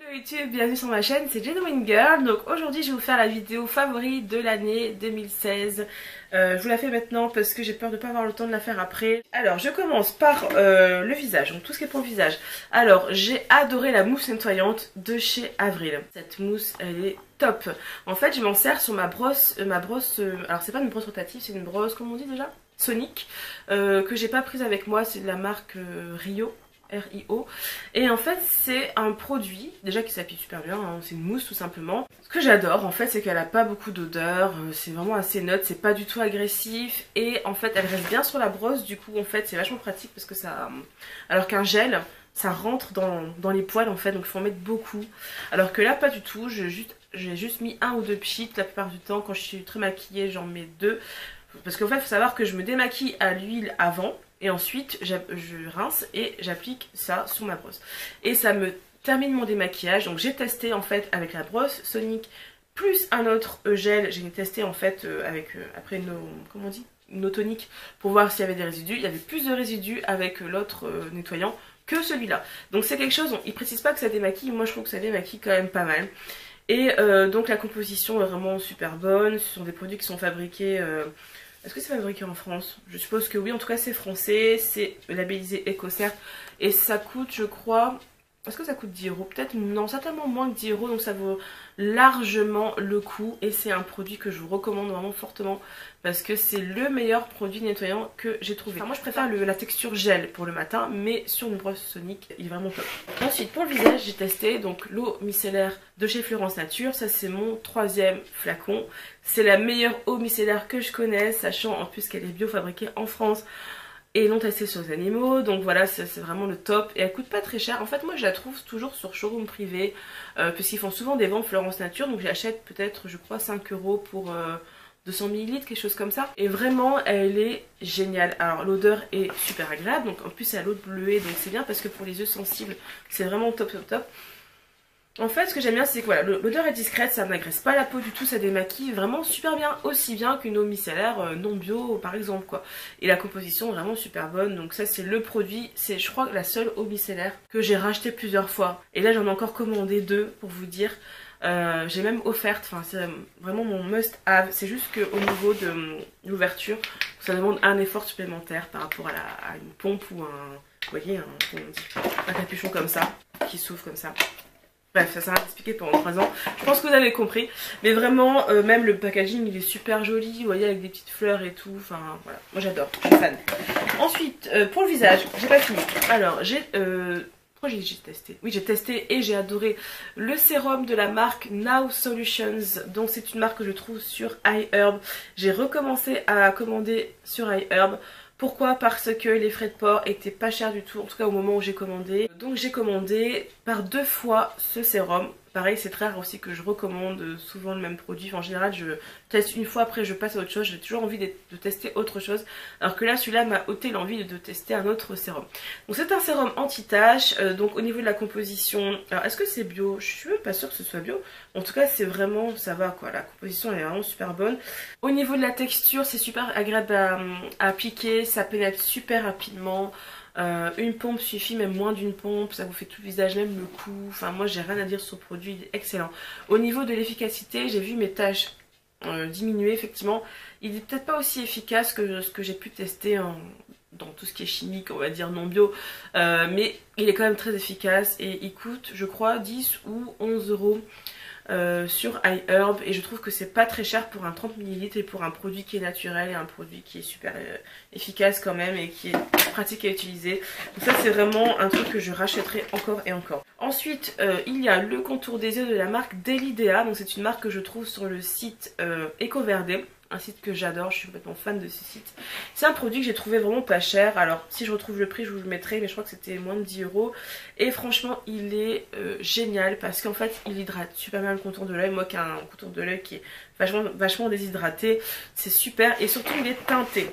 Hello YouTube, bienvenue sur ma chaîne, c'est Genuine Girl. Donc aujourd'hui je vais vous faire la vidéo favorite de l'année 2016. Je vous la fais maintenant parce que j'ai peur de ne pas avoir le temps de la faire après. Alors je commence par le visage, donc tout ce qui est pour le visage. Alors j'ai adoré la mousse nettoyante de chez Avril. Cette mousse elle est top. En fait je m'en sers sur ma brosse, alors c'est pas une brosse rotative, c'est une brosse, comment on dit déjà, Sonic, que j'ai pas prise avec moi, c'est de la marque Rio. RIO. Et en fait c'est un produit déjà qui s'applique super bien, hein. C'est une mousse tout simplement. Ce que j'adore en fait c'est qu'elle a pas beaucoup d'odeur, c'est vraiment assez neutre, c'est pas du tout agressif et en fait elle reste bien sur la brosse, du coup en fait c'est vachement pratique parce que ça, alors qu'un gel ça rentre dans les poils en fait, donc il faut en mettre beaucoup, alors que là pas du tout. J'ai juste mis un ou deux pchits la plupart du temps. Quand je suis très maquillée j'en mets deux, parce qu'en fait il faut savoir que je me démaquille à l'huile avant et ensuite je rince et j'applique ça sur ma brosse et ça me termine mon démaquillage. Donc j'ai testé en fait avec la brosse Sonic plus un autre gel, j'ai testé en fait avec après comment on dit, nos toniques, pour voir s'il y avait des résidus. Il y avait plus de résidus avec l'autre nettoyant que celui-là, donc c'est quelque chose, il précise pas que ça démaquille, moi je trouve que ça démaquille quand même pas mal. Et donc la composition est vraiment super bonne, ce sont des produits qui sont fabriqués est-ce que c'est fabriqué en France? Je suppose que oui, en tout cas c'est français, c'est labellisé EcoCert et ça coûte, je crois, est-ce que ça coûte 10 €? Peut-être non, certainement moins que 10 €, donc ça vaut largement le coup et c'est un produit que je vous recommande vraiment fortement parce que c'est le meilleur produit nettoyant que j'ai trouvé. Enfin, moi je préfère la texture gel pour le matin, mais sur une brosse Sonic il est vraiment top. Ensuite pour le visage j'ai testé donc l'eau micellaire de chez Florence Nature, ça c'est mon 3e flacon. C'est la meilleure eau micellaire que je connaisse, sachant en plus qu'elle est bio, fabriquée en France et non testée sur les animaux, donc voilà, c'est vraiment le top et elle coûte pas très cher. En fait moi je la trouve toujours sur showroom privé puisqu'ils font souvent des ventes Florence Nature, donc j'achète peut-être je crois 5 € pour 200 ml, quelque chose comme ça, et vraiment elle est géniale. Alors l'odeur est super agréable, donc en plus c'est à l'eau de bleuet, donc c'est bien parce que pour les yeux sensibles c'est vraiment top top top. En fait ce que j'aime bien c'est que voilà, l'odeur est discrète, ça n'agresse pas la peau du tout, ça démaquille vraiment super bien, aussi bien qu'une eau micellaire non bio par exemple quoi. Et la composition est vraiment super bonne, donc ça c'est le produit, c'est je crois la seule eau micellaire que j'ai racheté plusieurs fois. Et là j'en ai encore commandé deux pour vous dire. J'ai même offerte, enfin c'est vraiment mon must have, c'est juste qu'au niveau de l'ouverture ça demande un effort supplémentaire par rapport à une pompe ou un, vous voyez, un capuchon comme ça, qui s'ouvre comme ça. Bref, ça sert à expliquer pendant 3 ans, je pense que vous avez compris. Mais vraiment, même le packaging il est super joli, vous voyez, avec des petites fleurs et tout, enfin voilà, moi j'adore, je suis fan. Ensuite, pour le visage, j'ai pas fini. Alors, j'ai testé. Oui, j'ai testé et j'ai adoré le sérum de la marque Now Solutions. Donc c'est une marque que je trouve sur iHerb. J'ai recommencé à commander sur iHerb. Pourquoi? Parce que les frais de port étaient pas chers du tout, en tout cas au moment où j'ai commandé. Donc j'ai commandé par 2 fois ce sérum. Pareil, c'est très rare aussi que je recommande souvent le même produit. Enfin, en général, je teste une fois, après je passe à autre chose. J'ai toujours envie de tester autre chose. Alors que là, celui-là m'a ôté l'envie de tester un autre sérum. Donc c'est un sérum anti-tache. Donc au niveau de la composition, alors est-ce que c'est bio? Je suis même pas sûre que ce soit bio. En tout cas, c'est vraiment, ça va quoi. La composition elle est vraiment super bonne. Au niveau de la texture, c'est super agréable à appliquer. Ça pénètre super rapidement. Une pompe suffit, même moins d'une pompe, ça vous fait tout le visage, même le cou. Enfin moi j'ai rien à dire sur le produit, il est excellent. Au niveau de l'efficacité, j'ai vu mes taches diminuer effectivement. Il n'est peut-être pas aussi efficace que ce que j'ai pu tester dans tout ce qui est chimique, on va dire non bio, mais il est quand même très efficace et il coûte je crois 10 ou 11 € sur iHerb et je trouve que c'est pas très cher pour un 30 ml et pour un produit qui est naturel et un produit qui est super efficace quand même et qui est pratique à utiliser. Donc ça c'est vraiment un truc que je rachèterai encore et encore. Ensuite il y a le contour des yeux de la marque Delidea, donc c'est une marque que je trouve sur le site EcoVerde, un site que j'adore, je suis complètement fan de ce site. C'est un produit que j'ai trouvé vraiment pas cher, alors si je retrouve le prix je vous le mettrai, mais je crois que c'était moins de 10 € et franchement il est génial parce qu'en fait il hydrate super bien le contour de l'œil. Moi qui ai un contour de l'œil qui est vachement déshydraté, c'est super et surtout il est teinté.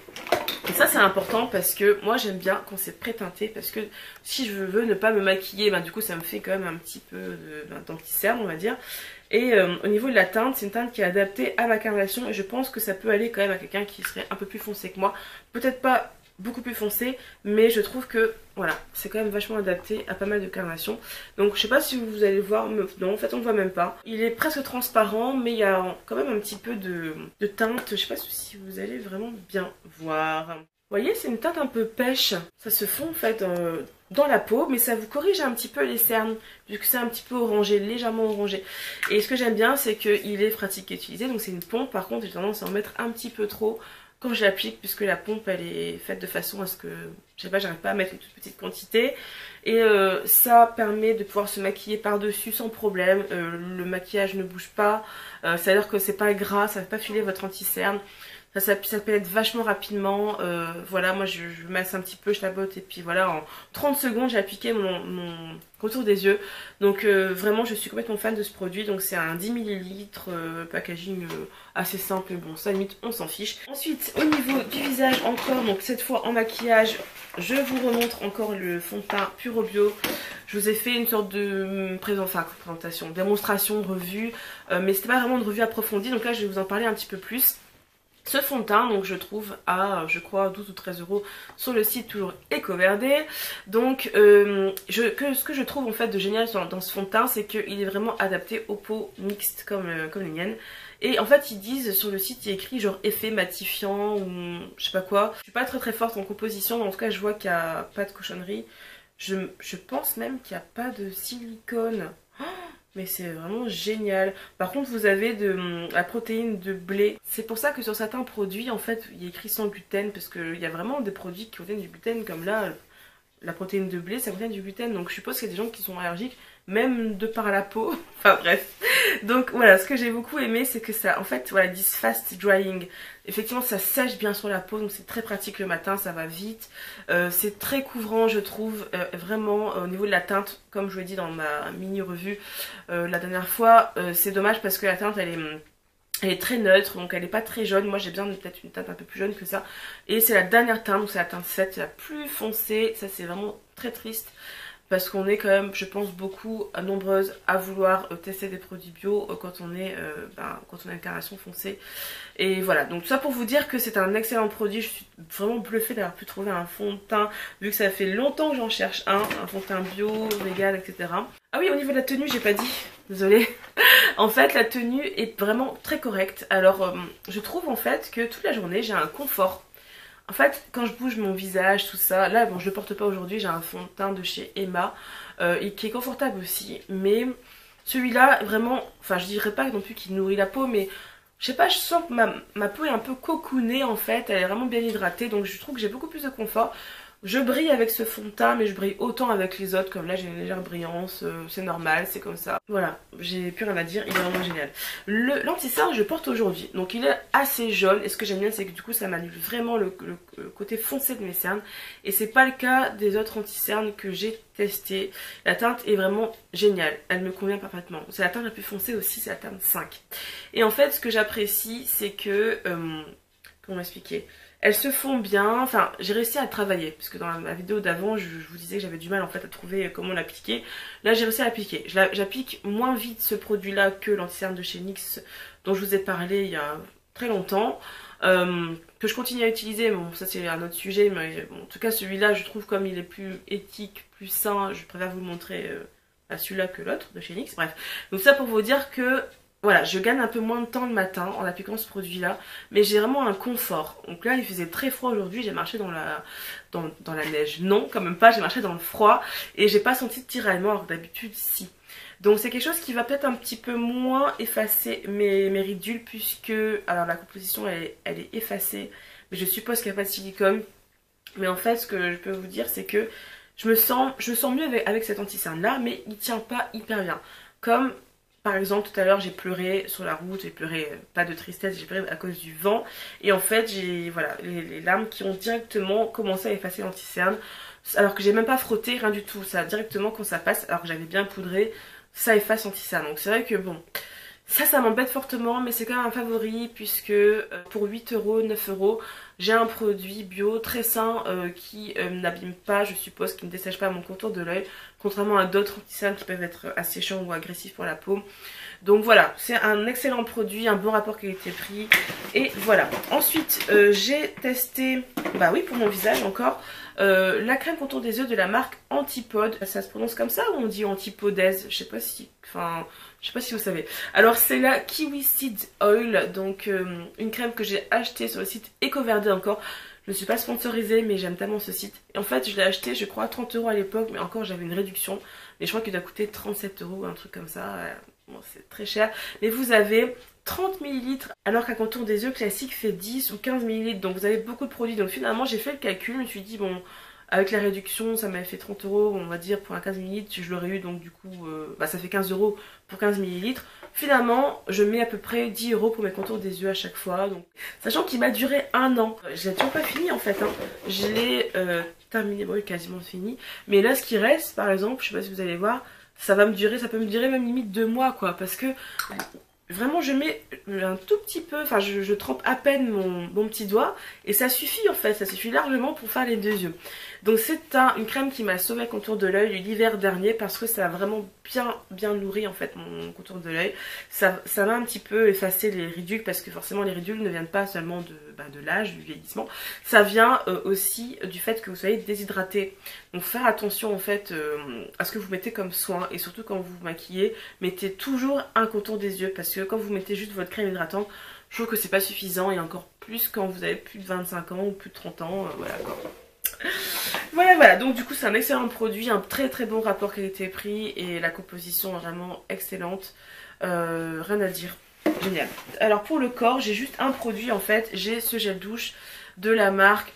Et ça c'est important parce que moi j'aime bien quand c'est pré-teinté parce que si je veux ne pas me maquiller, du coup ça me fait quand même un petit peu d'anti-cerne on va dire. Et au niveau de la teinte, c'est une teinte qui est adaptée à ma carnation et je pense que ça peut aller quand même à quelqu'un qui serait un peu plus foncé que moi. Peut-être pas beaucoup plus foncé, mais je trouve que voilà, c'est quand même vachement adapté à pas mal de carnations. Donc je sais pas si vous allez voir, mais non en fait on ne voit même pas. Il est presque transparent, mais il y a quand même un petit peu de teinte. Je sais pas si vous allez vraiment bien voir. Vous voyez, c'est une teinte un peu pêche. Ça se fond en fait dans la peau, mais ça vous corrige un petit peu les cernes, puisque c'est un petit peu orangé, légèrement orangé. Et ce que j'aime bien, c'est qu'il est pratique à utiliser, donc c'est une pompe. Par contre, j'ai tendance à en mettre un petit peu trop quand je l'applique, puisque la pompe elle est faite de façon à ce que, je sais pas, j'arrive pas à mettre une toute petite quantité. Et ça permet de pouvoir se maquiller par-dessus sans problème. Le maquillage ne bouge pas, c'est-à-dire que c'est pas gras, ça va pas filer votre anti-cerne. Ça pénètre vachement rapidement. Voilà, moi je masse un petit peu, je tapote et puis voilà, en 30 secondes j'ai appliqué mon contour des yeux. Donc vraiment je suis complètement fan de ce produit. Donc c'est un 10 ml, packaging assez simple, bon ça limite on s'en fiche. Ensuite au niveau du visage encore, donc cette fois en maquillage, je vous remontre encore le fond de teint Puro Bio. Je vous ai fait une sorte de présentation, démonstration, revue, mais c'était pas vraiment une revue approfondie, donc là je vais vous en parler un petit peu plus. Ce fond de teint, donc je trouve à, je crois, 12 ou 13 € sur le site, toujours Ecoverde. Donc, ce que je trouve en fait de génial dans ce fond de teint, c'est qu'il est vraiment adapté aux peaux mixtes comme les miennes. Et en fait, ils disent sur le site, il y a écrit genre effet matifiant ou je sais pas quoi. Je suis pas très forte en composition, mais en tout cas, je vois qu'il n'y a pas de cochonnerie. Je pense même qu'il n'y a pas de silicone. Mais c'est vraiment génial. Par contre vous avez de la protéine de blé. C'est pour ça que sur certains produits en fait il y a écrit sans gluten. Parce qu'il y a vraiment des produits qui contiennent du gluten. Comme là la protéine de blé ça contient du gluten. Donc je suppose qu'il y a des gens qui sont allergiques. Même de par la peau. Enfin bref. Donc voilà, ce que j'ai beaucoup aimé c'est que ça, en fait voilà, ils disent fast drying. Effectivement ça sèche bien sur la peau, donc c'est très pratique le matin, ça va vite. C'est très couvrant je trouve, vraiment au niveau de la teinte, comme je vous l'ai dit dans ma mini revue la dernière fois. C'est dommage parce que la teinte elle est très neutre, donc elle n'est pas très jaune. Moi j'ai besoin de peut-être une teinte un peu plus jaune que ça. Et c'est la dernière teinte, donc c'est la teinte 7, c'est la plus foncée. Ça c'est vraiment très triste. Parce qu'on est quand même, je pense, beaucoup nombreuses à vouloir tester des produits bio quand on est une carnation foncée. Et voilà, donc tout ça pour vous dire que c'est un excellent produit. Je suis vraiment bluffée d'avoir pu trouver un fond de teint, vu que ça fait longtemps que j'en cherche un fond de teint bio, vegan, etc. Ah oui, au niveau de la tenue, j'ai pas dit, désolée. En fait, la tenue est vraiment très correcte. Alors, je trouve en fait que toute la journée, j'ai un confort. En fait, quand je bouge mon visage, tout ça, là, bon, je le porte pas aujourd'hui, j'ai un fond de teint de chez Emma, et qui est confortable aussi, mais celui-là, vraiment, enfin, je dirais pas non plus qu'il nourrit la peau, mais je sais pas, je sens que ma peau est un peu cocoonée, en fait, elle est vraiment bien hydratée, donc je trouve que j'ai beaucoup plus de confort. Je brille avec ce fond de teint, mais je brille autant avec les autres, comme là j'ai une légère brillance, c'est normal, c'est comme ça. Voilà, j'ai plus rien à dire, il est vraiment génial. L'anti-cerne je le porte aujourd'hui, donc il est assez jaune, et ce que j'aime bien c'est que du coup ça m'annule vraiment le côté foncé de mes cernes, et c'est pas le cas des autres anti-cernes que j'ai testé. La teinte est vraiment géniale, elle me convient parfaitement. C'est la teinte la plus foncée aussi, c'est la teinte 5. Et en fait ce que j'apprécie c'est que, comment m'expliquer, elles se font bien, enfin j'ai réussi à travailler, parce que dans ma vidéo d'avant je vous disais que j'avais du mal en fait à trouver comment l'appliquer. Là j'ai réussi à l'appliquer, j'applique moins vite ce produit là que l'anti-cerne de chez NYX dont je vous ai parlé il y a très longtemps, que je continue à utiliser, bon ça c'est un autre sujet, mais bon, en tout cas celui-là je trouve comme il est plus éthique, plus sain, je préfère vous le montrer à celui-là que l'autre de chez NYX, bref. Donc ça pour vous dire que voilà, je gagne un peu moins de temps le matin en appliquant ce produit là, mais j'ai vraiment un confort. Donc là il faisait très froid aujourd'hui, j'ai marché dans la neige, non quand même pas, j'ai marché dans le froid et j'ai pas senti de tiraillement alors que d'habitude si. Donc c'est quelque chose qui va peut-être un petit peu moins effacer mes ridules, puisque alors la composition elle est effacée, mais je suppose qu'il n'y a pas de silicone. Mais en fait ce que je peux vous dire c'est que je me sens mieux avec cet anti-cerne là, mais il tient pas hyper bien. Comme par exemple, tout à l'heure, j'ai pleuré sur la route, j'ai pleuré, pas de tristesse, j'ai pleuré à cause du vent. Et en fait, j'ai voilà, les larmes qui ont directement commencé à effacer l'anti-cerne. Alors que j'ai même pas frotté, rien du tout. Ça, directement, quand ça passe, alors que j'avais bien poudré, ça efface l'anti-cerne. Donc c'est vrai que bon, ça m'embête fortement, mais c'est quand même un favori, puisque pour 8 €, 9 €, j'ai un produit bio très sain qui n'abîme pas, je suppose, qui ne dessèche pas mon contour de l'œil, contrairement à d'autres anti-cernes qui peuvent être asséchants ou agressifs pour la peau. Donc voilà, c'est un excellent produit, un bon rapport qualité-prix. Et voilà. Ensuite, j'ai testé, bah oui, pour mon visage encore, la crème contour des yeux de la marque Antipode. Ça se prononce comme ça ou on dit Antipodaise? Je sais pas si... Enfin, je sais pas si vous savez. Alors c'est la Kiwi Seed Oil, donc une crème que j'ai achetée sur le site EcoVerde encore. Je ne suis pas sponsorisée, mais j'aime tellement ce site. Et en fait, je l'ai acheté, je crois, à 30 € à l'époque, mais encore j'avais une réduction. Mais je crois qu'il doit coûter 37 €, un truc comme ça. Bon, c'est très cher. Mais vous avez 30 ml, alors qu'un contour des yeux classique fait 10 ou 15 ml. Donc vous avez beaucoup de produits. Donc finalement, j'ai fait le calcul, je me suis dit, bon... Avec la réduction, ça m'avait fait 30 €, on va dire, pour un 15 ml. Je l'aurais eu, donc du coup, bah, ça fait 15 € pour 15 ml. Finalement, je mets à peu près 10 € pour mes contours des yeux à chaque fois. Donc, sachant qu'il m'a duré 1 an. Je l'ai toujours pas fini en fait. Hein. Je l'ai terminé, bon, quasiment fini. Mais là, ce qui reste, par exemple, je sais pas si vous allez voir, ça va me durer, ça peut me durer même limite 2 mois, quoi. Parce que... Vraiment je mets un tout petit peu, enfin je trempe à peine mon petit doigt et ça suffit en fait, ça suffit largement pour faire les 2 yeux. Donc c'est une crème qui m'a sauvé le contour de l'œil l'hiver dernier parce que ça a vraiment bien nourri en fait mon contour de l'œil. Ça m'a un petit peu effacé les ridules parce que forcément les ridules ne viennent pas seulement de l'âge, du vieillissement. Ça vient aussi du fait que vous soyez déshydraté. Donc faire attention en fait à ce que vous mettez comme soin et surtout quand vous vous maquillez, mettez toujours un contour des yeux parce que quand vous mettez juste votre crème hydratante, je trouve que c'est pas suffisant et encore plus quand vous avez plus de 25 ans ou plus de 30 ans, voilà quoi. Voilà, donc du coup c'est un excellent produit, un très bon rapport qualité-prix et la composition est vraiment excellente, rien à dire, génial. Alors pour le corps, j'ai juste un produit en fait, j'ai ce gel douche de la marque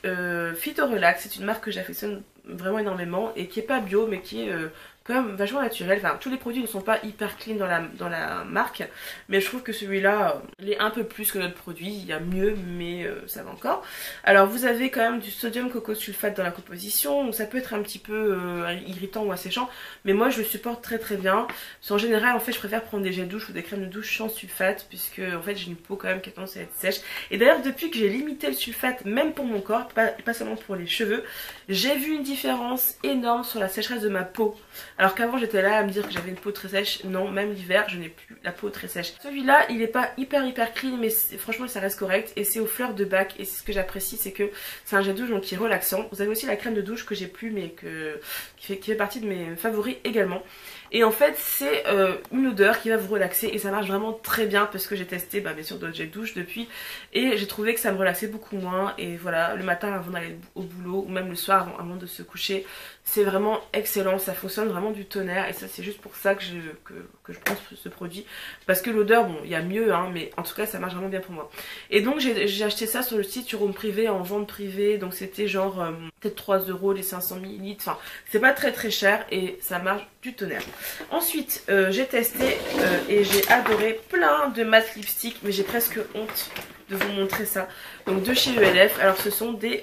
Phyto Relax, c'est une marque que j'affectionne vraiment énormément et qui est pas bio mais qui est quand même vachement naturel. Enfin, tous les produits ne sont pas hyper clean dans la marque, mais je trouve que celui-là, il est un peu plus que notre produit. Il y a mieux, mais ça va encore. Alors, vous avez quand même du sodium coco sulfate dans la composition, donc ça peut être un petit peu irritant ou asséchant, mais moi je le supporte très bien. Parce qu'en général, en fait, je préfère prendre des gels douche ou des crèmes de douche sans sulfate, puisque en fait, j'ai une peau quand même qui a tendance à être sèche. Et d'ailleurs, depuis que j'ai limité le sulfate, même pour mon corps, pas seulement pour les cheveux, j'ai vu une différence énorme sur la sécheresse de ma peau. Alors qu'avant j'étais là à me dire que j'avais une peau très sèche, non, même l'hiver je n'ai plus la peau très sèche. Celui-là il est pas hyper clean mais franchement ça reste correct et c'est aux fleurs de bac et ce que j'apprécie c'est que c'est un gel douche donc qui est relaxant. Vous avez aussi la crème de douche que j'ai plus mais qui fait partie de mes favoris également. Et en fait c'est une odeur qui va vous relaxer et ça marche vraiment très bien parce que j'ai testé bien sûr d'autres gels douche depuis et j'ai trouvé que ça me relaxait beaucoup moins et voilà le matin avant d'aller au boulot ou même le soir avant de se coucher c'est vraiment excellent, ça fonctionne vraiment du tonnerre et ça c'est juste pour ça que je prends ce produit parce que l'odeur bon il y a mieux hein, mais en tout cas ça marche vraiment bien pour moi. Et donc j'ai acheté ça sur le site Home Privé en vente privée donc c'était genre peut-être 3 € les 500 ml, enfin c'est pas très cher et ça marche du tonnerre. Ensuite j'ai testé et j'ai adoré plein de mat lipstick mais j'ai presque honte de vous montrer ça. Donc de chez ELF, alors ce sont des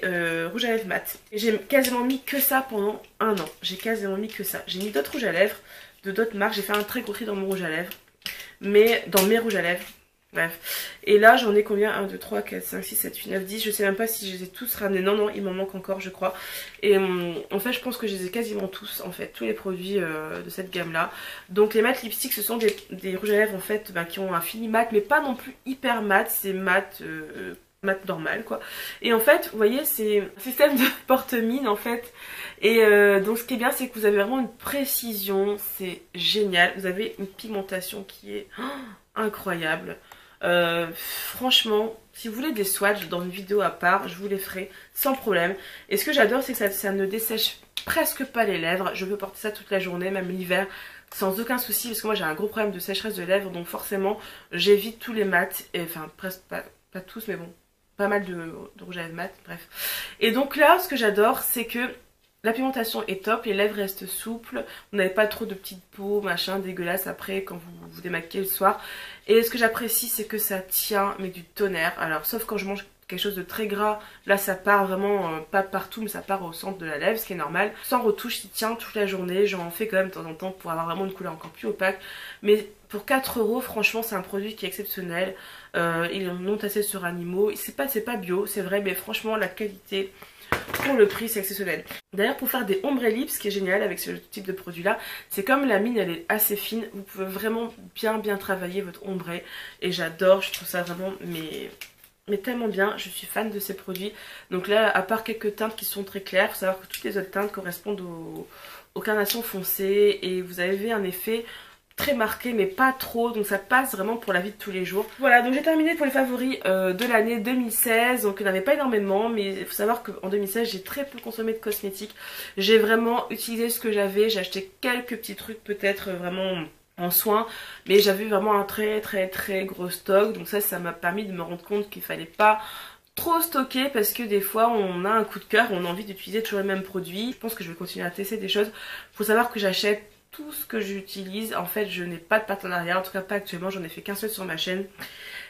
rouges à lèvres mat. J'ai quasiment mis que ça pendant 1 an. J'ai quasiment mis que ça. J'ai mis d'autres rouges à lèvres de d'autres marques. J'ai fait un très gros tri dans mon rouge à lèvres. Mais dans mes rouges à lèvres. Bref. Et là j'en ai combien? 1, 2, 3, 4, 5, 6, 7, 8, 9, 10. Je sais même pas si je les ai tous ramenés. Non, il m'en manque encore je crois. Et en fait je pense que je les ai quasiment tous en fait. Tous les produits de cette gamme là. Donc les mat lipstick ce sont des rouges à lèvres en fait qui ont un fini mat mais pas non plus hyper mat. C'est mat normal quoi. Et en fait vous voyez c'est un système de porte-mine en fait. Et donc ce qui est bien c'est que vous avez vraiment une précision. C'est génial. Vous avez une pigmentation qui est incroyable. Franchement, si vous voulez des swatchs dans une vidéo à part, je vous les ferai sans problème. Et ce que j'adore, c'est que ça ne dessèche presque pas les lèvres. Je peux porter ça toute la journée, même l'hiver, sans aucun souci. Parce que moi, j'ai un gros problème de sécheresse de lèvres. Donc forcément, j'évite tous les mats. Et, enfin, presque pas tous, mais bon, pas mal de rouge à lèvres mat, bref. Et donc là, ce que j'adore, c'est que la pigmentation est top, les lèvres restent souples, vous n'avez pas trop de petites peaux, machin, dégueulasses après quand vous vous démaquillez le soir. Et ce que j'apprécie c'est que ça tient mais du tonnerre, alors sauf quand je mange quelque chose de très gras, là ça part vraiment pas partout mais ça part au centre de la lèvre, ce qui est normal. Sans retouche, il tient toute la journée, j'en fais quand même de temps en temps pour avoir vraiment une couleur encore plus opaque. Mais pour 4 €, franchement c'est un produit qui est exceptionnel. Ils l'ont tassé sur Animaux, c'est pas bio, c'est vrai, mais franchement la qualité pour le prix c'est exceptionnel. D'ailleurs pour faire des ombre lips, ce qui est génial avec ce type de produit là, c'est comme la mine elle est assez fine, vous pouvez vraiment bien travailler votre ombre et j'adore, je trouve ça vraiment mais tellement bien, je suis fan de ces produits. Donc là à part quelques teintes qui sont très claires, il faut savoir que toutes les autres teintes correspondent aux carnations foncées et vous avez un effet très marqué mais pas trop, donc ça passe vraiment pour la vie de tous les jours. Voilà, donc j'ai terminé pour les favoris de l'année 2016, donc il n'y en avait pas énormément, mais il faut savoir qu'en 2016 j'ai très peu consommé de cosmétiques. J'ai vraiment utilisé ce que j'avais, j'ai acheté quelques petits trucs peut-être vraiment en soins, mais j'avais vraiment un très gros stock, donc ça m'a permis de me rendre compte qu'il fallait pas trop stocker parce que des fois on a un coup de cœur, on a envie d'utiliser toujours les mêmes produits. Je pense que je vais continuer à tester des choses. Il faut savoir que j'achète tout ce que j'utilise, en fait je n'ai pas de partenariat, en tout cas pas actuellement, j'en ai fait qu'un seul sur ma chaîne.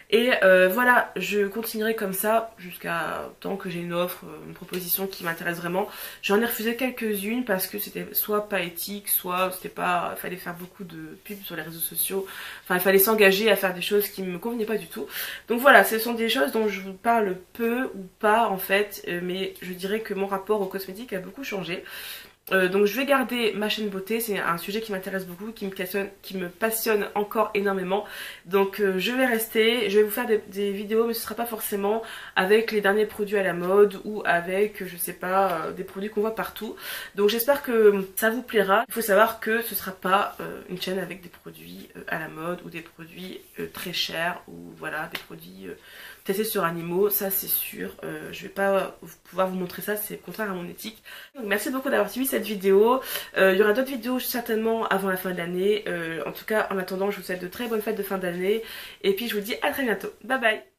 Et voilà, je continuerai comme ça jusqu'à tant que j'ai une offre, une proposition qui m'intéresse vraiment. J'en ai refusé quelques-unes parce que c'était soit pas éthique, soit c'était pas, il fallait faire beaucoup de pubs sur les réseaux sociaux. Enfin, il fallait s'engager à faire des choses qui ne me convenaient pas du tout. Donc voilà, ce sont des choses dont je vous parle peu ou pas en fait, mais je dirais que mon rapport aux cosmétiques a beaucoup changé. Donc je vais garder ma chaîne beauté, c'est un sujet qui m'intéresse beaucoup, qui me passionne encore énormément. Donc je vais rester, je vais vous faire des vidéos mais ce sera pas forcément avec les derniers produits à la mode ou avec je sais pas des produits qu'on voit partout. Donc j'espère que ça vous plaira. Il faut savoir que ce sera pas une chaîne avec des produits à la mode ou des produits très chers ou voilà des produits testés sur animaux, ça c'est sûr. Je vais pas pouvoir vous montrer ça, c'est contraire à mon éthique. Donc merci beaucoup d'avoir suivi cette vidéo. Il y aura d'autres vidéos certainement avant la fin de l'année. En tout cas en attendant je vous souhaite de très bonnes fêtes de fin d'année et puis je vous dis à très bientôt. Bye bye.